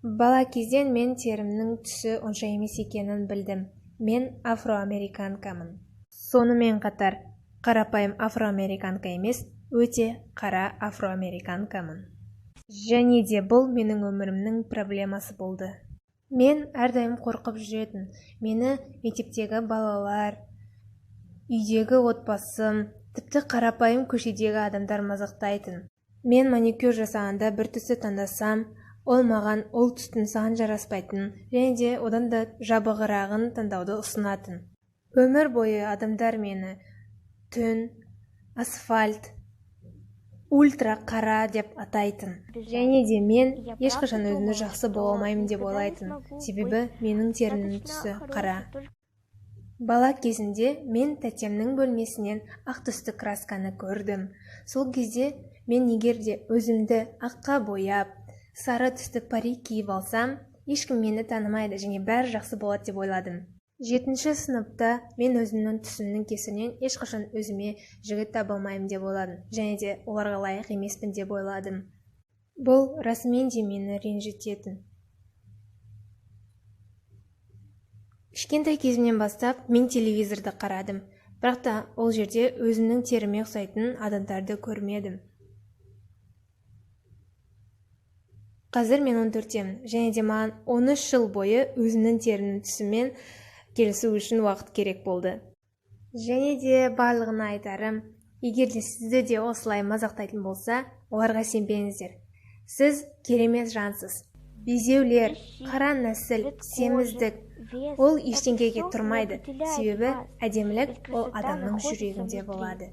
Бала кезден мен терімнің түсі онша емес екенін білдім. Мен афроамериканкамын. Сонымен қатар, қарапайым афроамериканка емес, өте қара афроамериканкамын. Және де бұл менің өмірімнің проблемасы болды. Мен әрдайым қорқып жүретін. Мені мектептегі балалар, үйдегі отбасым, тіпті қарапайым көшедегі адамдар мазақтайтын. Мен маникюр жасағанда бір түсті таңдасам, ол маған ол түстің саған жараспайтын, және де одан да жабығырағын таңдауды ұсынатын. Өмір бойы адамдар мені түн, асфальт, ультра қара деп атайтын. Және де мен ешқашан өзімді жақсы бола алмаймын деп ойлайтын, себебі менің терімнің түсі қара. Бала кезінде мен тәтемнің бөлмесінен ақ түсті красканы көрдім. Сол кезде мен егерде өзімді аққа бояп, сары түсті парик киіп алсам, ешкім мені танымайды және бәрі жақсы болады деп ойладым. 7-ші сыныпта мен өзімнің түсімнің кесірінен ешқашан өзіме жігіт таба алмаймын деп ойладым, және де оларға лайық емеспін деп ойладым. Бұл расымен де мені ренжітетін. Кішкентай кезімнен бастап мен телевизорды қарадым, бірақ та ол жерде өзімнің теріме ұқсайтын адамдарды көрмедім. Қазір мен 14-темін, және де маған 13 жыл бойы өзімнің терімнің түсімен келісу үшін уақыт керек болды. Және де барлығына айтарым, егер де сізді де осылай мазақтайтын болса, оларға сенбеңіздер. Сіз керемет жансыз. Безеулер, қара нәсіл, семіздік, ол ештеңеге тұрмайды, себебі әдемілік ол адамның жүрегінде болады.